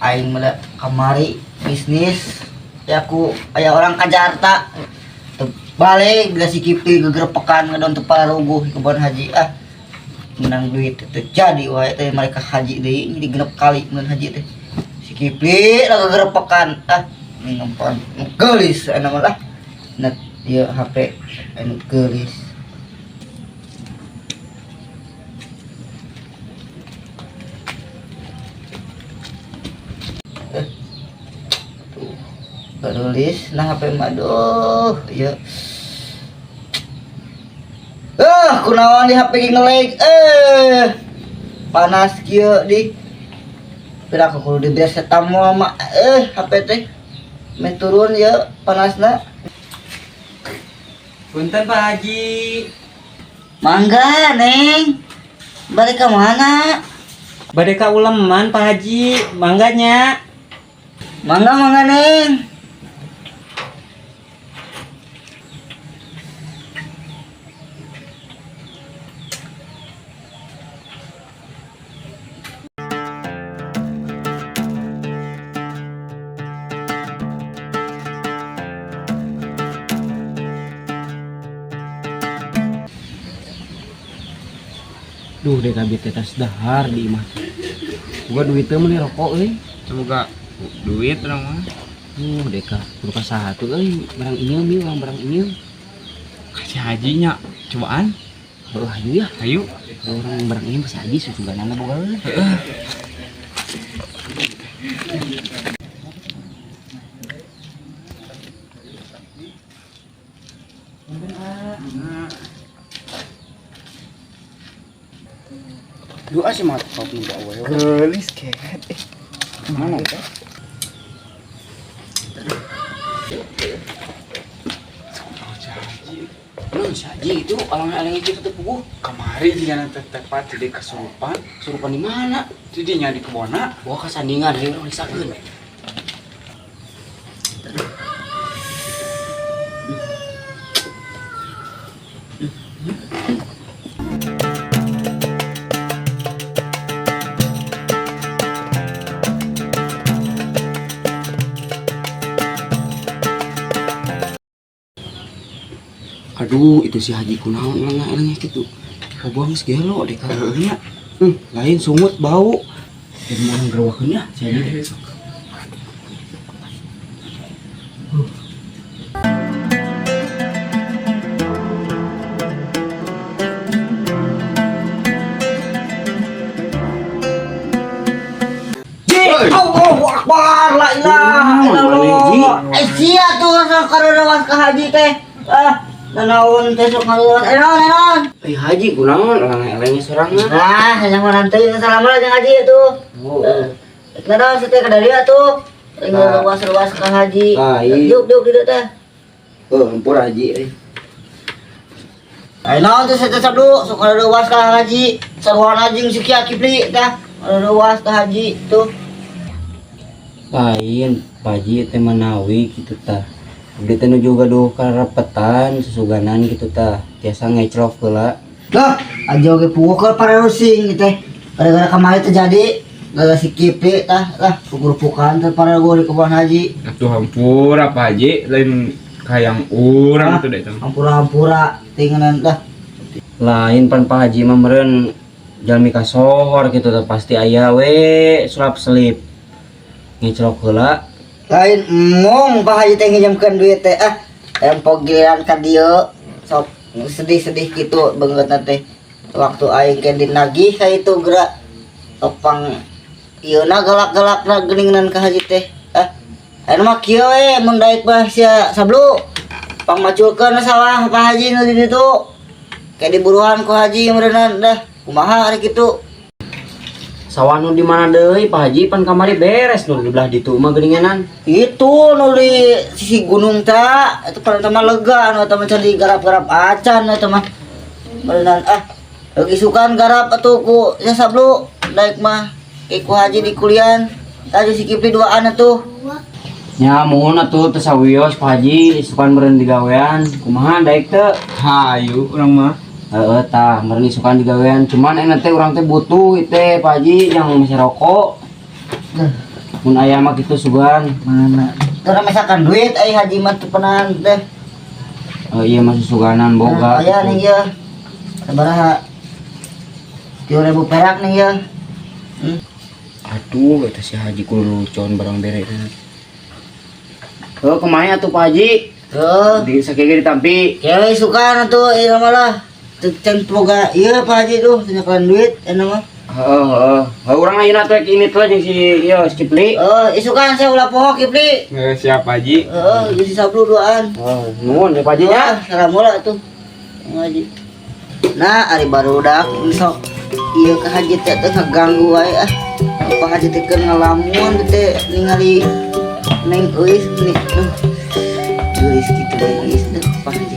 Aing mele kamari bisnis ya aku aya orang ka Jakarta balik bila si Kipti gegerepekan ngadon teu pararuguh ke kebon haji menang duit teu jadi wae teh mereka haji deui jadi genep kali mun haji teh si Kipti lah gegerepekan ngempon geulis anu mah net ieu HP anu geulis. Tulis nah HP mah aduh ya kunaon di HP ge ngelag panas kieu di pira aku kudu diberes tamu mah HP teh meh turun ya panasna. Punten Pak Haji. Mangga Neng, balik ke mana? Bade ka uleman Pak Haji, mangganya. Mangga Neng. Duh dek abi tetas dahar di imah. Gua duitnya meuli rokok euy. Semoga duit orang mah. Deka kudu ka satu euy, barang ieu mi urang barang ieu. Kasih hajinya cobaan. Heuh hayu ya. Ayo. Urang barang ieu masih haji susuganana boga euy. Doa sih mah kopi mbak wae. Geulis ket. Mana teh? Nun si haji itu alang-alang itu teu puguh. Kamari jigana teh tepat jadi kesurupan. Surupan di mana? Didinya di kebona. Bawa ka sandingan hayu urang lisakeun. Aduh, itu si haji kunaon eleng gitu. Kabuang segelo dek karunya. Lain sungut bau. Dan mau nggerowakeun ya si haji. Allahu Akbar, la ilaha illallah. Sia tuh sakarawas ka haji teh. Nanaon teh sok ngaluan. Naon. Haji kunaon eleng-elengnya sorangan. Yang menanti salaman jeung haji atuh. Nanaon teh ka dari atuh. Ruas-ruas ka haji. Juk di dieu teh. Hampur haji Naon teh teh sabdu sok ruas ka haji. Saruana jeung si Kia Kipli teh. Ruas ka haji tuh. Lain Haji teh Manawi gitu tah. Abdi teh nuju gaduh karapetan susuganan gitu tah. Tiasa ngecrok heula. Lah, aja oge puguh ke pararusing teh. Gara-gara kamari terjadi gara si Kipli tah lah pugurupukan teh parago di kebon haji. Atuh hampur apa haji lain kayang urang tuh deh tang. Hampura-hampura tingenan dah. Lain pan Pak Haji mah meureun jalmi kasohor gitu tah pasti aya we sulap selip. Ngecrok heula. Lain mung Pak Haji teh ngejamkeun duit teh empok giliran ka dieu sok sedih-sedih kitu beungeutna teh. Waktu aing ke dinagih ka itu geura topang ieuna galak-galakna geuningan ka haji teh. Anu mah kieu we mun daek mah sia sablu pang maculkeun sawah Pak Haji nu di ditu. Kayak diburuhan ku haji meureunna dah kumaha ari kitu. Sawah nu di mana deui Pak Haji pan kamari beres nu di belah ditu mah geuninganan. Itu nu di sisi gunung ta, itu pada teman lega, nu teman cari garap-garap acan, nu teman. Beneran lagi sukan garap atuh ku ya sablu, daek mah ku Haji di kuliah, tadi si Kipli duaan atuh. Nya mun atuh teu sawios Pak Haji isukan meureun digawean. Kumaha daek teu? Hayu urang mah. Heeh tah meureun isukan digawean, cuman ena teh urang teh butuh ieu teh Pak Haji yang masih rokok. Mun aya mah kitu sugan. Mana? Tara misalkan duit ai Haji mah teu peunan teh. Iya masih suganan boga. Aya nih ya. Sabaraha? 3.000 perak nih ya. Aduh, eta si Haji kudu lucon barang bere teh. Heuh kumaha atuh Pak Haji? Tuh. Di sakege ditampi. Ya sukan atuh ieu malah. Cen boga ieu Pak Haji tuh tanyakan duit enak mah. Heeh. Urang ayeuna teh ini tuh jeung si ieu si Kipli. Isukan saya ulah poho Kipli. Siap Haji. Jadi sablu duaan. Nuhun ya Pak Haji nya. Saramula tuh. Haji. Nah, ari barudak sok ieu ka Haji teh ngaganggu wae Pak Haji teh keur ngalamun teh ningali Neng Euis nih. Euis kitu bae geus Pak Haji